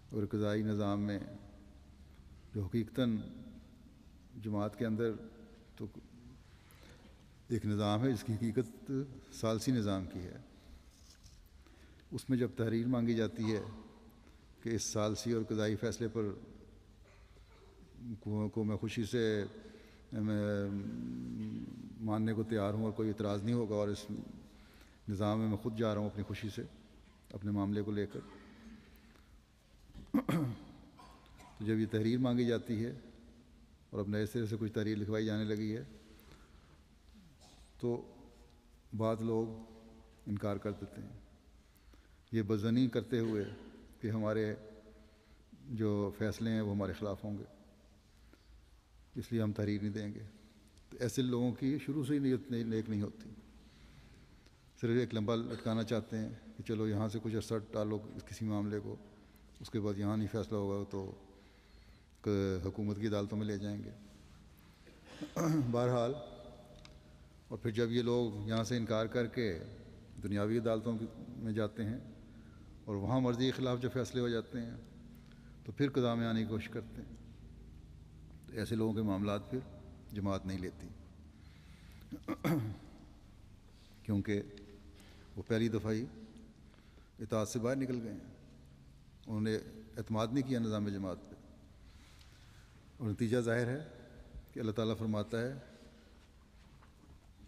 اور قضائی نظام میں جو حقیقتاً جماعت کے اندر تو ایک نظام ہے جس کی حقیقت ثالثی نظام کی ہے، اس میں جب تحریر مانگی جاتی ہے کہ اس ثالثی اور قضائی فیصلے پر کو میں خوشی سے ماننے کو تیار ہوں اور کوئی اعتراض نہیں ہوگا اور اس نظام میں خود جا رہا ہوں اپنی خوشی سے اپنے معاملے کو لے کر، تو جب یہ تحریر مانگی جاتی ہے اور اب نئے سرے سے کچھ تحریر لکھوائی جانے لگی ہے تو بعض لوگ انکار کر دیتے ہیں، یہ بزنی کرتے ہوئے کہ ہمارے جو فیصلے ہیں وہ ہمارے خلاف ہوں گے اس لیے ہم تحریر نہیں دیں گے۔ تو ایسے لوگوں کی شروع سے ہی نیت نیک نہیں ہوتی، صرف ایک لمبا لٹکانا چاہتے ہیں کہ چلو یہاں سے کچھ عرصہ ٹالو کسی معاملے کو، اس کے بعد یہاں نہیں فیصلہ ہوگا تو حکومت کی عدالتوں میں لے جائیں گے۔ بہرحال اور پھر جب یہ لوگ یہاں سے انکار کر کے دنیاوی عدالتوں میں جاتے ہیں اور وہاں مرضی کے خلاف جب فیصلے ہو جاتے ہیں تو پھر قضا میں آنے کی کوشش کرتے ہیں، تو ایسے لوگوں کے معاملات پھر جماعت نہیں لیتی کیونکہ وہ پہلی دفعہ ہی اطاعت سے باہر نکل گئے ہیں، انہوں نے اعتماد نہیں کیا نظام جماعت پہ، اور نتیجہ ظاہر ہے کہ اللہ تعالیٰ فرماتا ہے،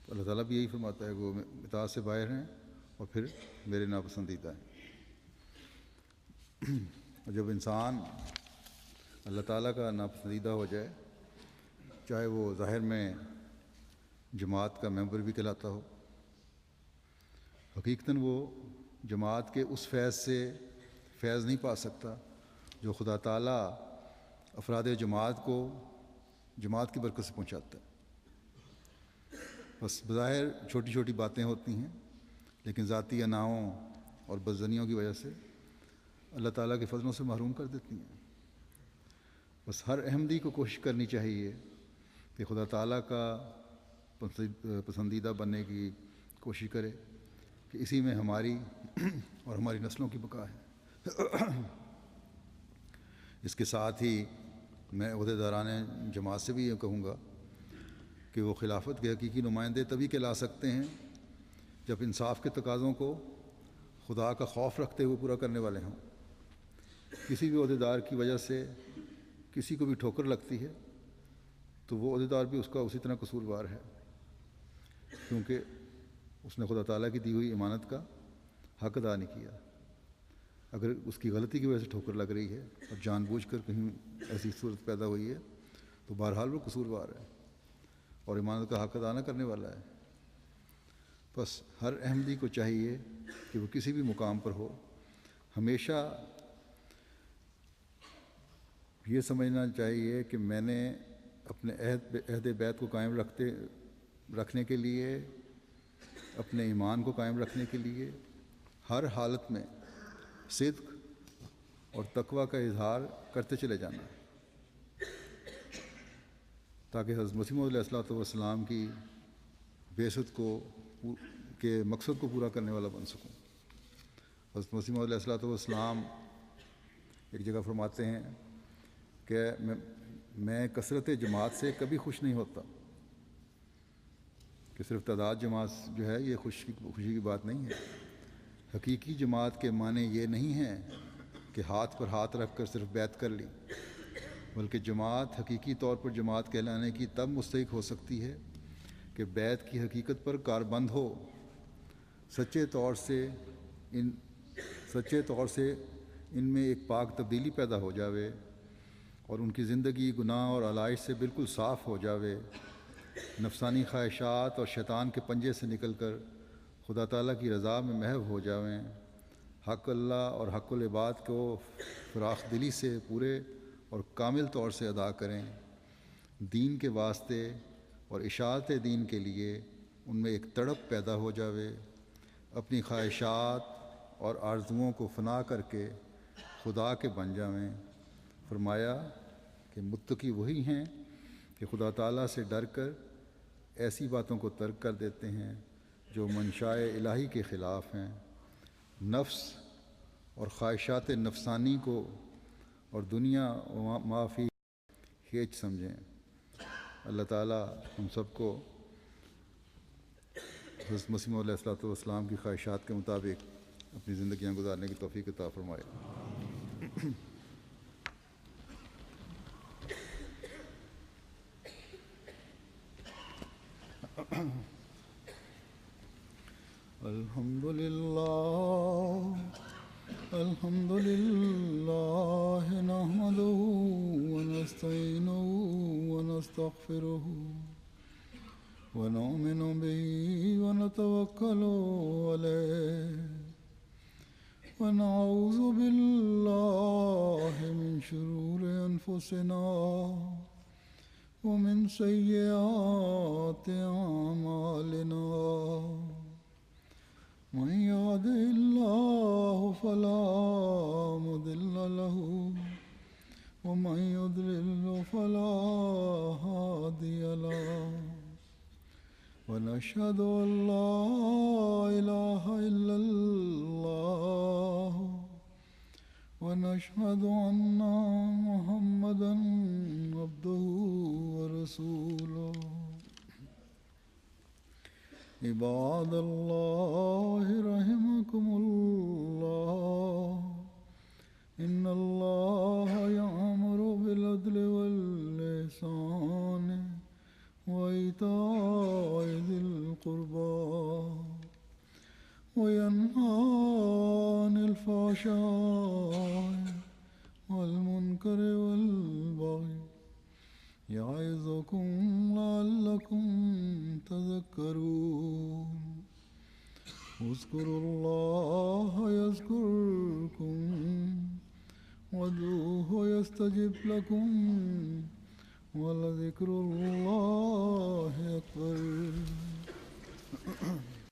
اللہ تعالیٰ بھی یہی فرماتا ہے کہ وہ اطاعت سے باہر ہیں اور پھر میرے ناپسندیدہ ہیں۔ اور جب انسان اللہ تعالیٰ کا ناپسندیدہ ہو جائے، چاہے وہ ظاہر میں جماعت کا ممبر بھی کہلاتا ہو، حقیقتاً وہ جماعت کے اس فیض سے فیض نہیں پا سکتا جو خدا تعالیٰ افراد جماعت کو جماعت کی برکت سے پہنچاتا ہے۔ بس بظاہر چھوٹی چھوٹی باتیں ہوتی ہیں لیکن ذاتی اناؤں اور بدظنیوں کی وجہ سے اللہ تعالیٰ کے فضلوں سے محروم کر دیتی ہیں۔ بس ہر احمدی کو کوشش کرنی چاہیے کہ خدا تعالیٰ کا پسندیدہ بننے کی کوشش کرے کہ اسی میں ہماری اور ہماری نسلوں کی بقا ہے۔ اس کے ساتھ ہی میں عہدیداران جماعت سے بھی یہ کہوں گا کہ وہ خلافت کے حقیقی نمائندے تبھی کہلا سکتے ہیں جب انصاف کے تقاضوں کو خدا کا خوف رکھتے ہوئے پورا کرنے والے ہوں۔ کسی بھی عہدیدار کی وجہ سے کسی کو بھی ٹھوکر لگتی ہے تو وہ عہدیدار بھی اس کا اسی طرح قصوروار ہے، کیونکہ اس نے خدا تعالیٰ کی دی ہوئی امانت کا حق ادا نہیں کیا۔ اگر اس کی غلطی کی وجہ سے ٹھوکر لگ رہی ہے اور جان بوجھ کر کہیں ایسی صورت پیدا ہوئی ہے تو بہرحال وہ قصوروار ہے اور امانت کا حق ادا نہ کرنے والا ہے۔ بس ہر احمدی کو چاہیے کہ وہ کسی بھی مقام پر ہو ہمیشہ یہ سمجھنا چاہیے کہ میں نے اپنے عہد بیت کو قائم رکھنے کے لیے، اپنے ایمان کو قائم رکھنے کے لیے ہر حالت میں صدق اور تقوی کا اظہار کرتے چلے جانا، تاکہ حضرت مسیح موعود علیہ السلام کی بعثت کے مقصد کو پورا کرنے والا بن سکوں۔ حضرت مسیح موعود علیہ السلام ایک جگہ فرماتے ہیں کہ میں کثرت جماعت سے کبھی خوش نہیں ہوتا، کہ صرف تعداد جماعت جو ہے یہ خوشی کی بات نہیں ہے۔ حقیقی جماعت کے معنی یہ نہیں ہے کہ ہاتھ پر ہاتھ رکھ کر صرف بیعت کر لی، بلکہ جماعت حقیقی طور پر جماعت کہلانے کی تب مستحق ہو سکتی ہے کہ بیعت کی حقیقت پر کاربند ہو، سچے طور سے ان میں ایک پاک تبدیلی پیدا ہو جاوے اور ان کی زندگی گناہ اور علائش سے بالکل صاف ہو جاوے، نفسانی خواہشات اور شیطان کے پنجے سے نکل کر خدا تعالیٰ کی رضا میں محو ہو جاویں، حق اللہ اور حق العباد کو فراخ دلی سے پورے اور کامل طور سے ادا کریں، دین کے واسطے اور اشاعت دین کے لیے ان میں ایک تڑپ پیدا ہو جاوے، اپنی خواہشات اور آرزوؤں کو فنا کر کے خدا کے بن جاویں۔ فرمایا کہ متقی وہی ہیں کہ خدا تعالیٰ سے ڈر کر ایسی باتوں کو ترک کر دیتے ہیں جو منشاء الہی کے خلاف ہیں، نفس اور خواہشات نفسانی کو اور دنیا و ما فی ہیچ سمجھیں۔ اللہ تعالیٰ ہم سب کو حضرت مسیح علیہ الصلوۃ والسلام کی خواہشات کے مطابق اپنی زندگیاں گزارنے کی توفیق عطا فرمائے۔ الحمد للہ نحمده ونستعینه ونستغفره ونؤمن به ونتوکل علیہ ونعوذ باللہ من شرور انفسنا ومن سیئات اعمالنا، من يهده الله فلا مضل له ومن يضلل فلا هادي له، ونشهد أن لا إله إلا الله ونشهد أن محمدا عبده ورسوله۔ عباد اللہ رحمکم اللہ، ان اللہ یأمر بالعدل والإحسان وإیتاء ذی القربى وینہی عن الفحشاء والمنکر والبغی یعظکم لعلکم تذکرون۔ اذکروا اللہ یذکرکم وادعوہ یستجب لکم ولذکر اللہ اکبر۔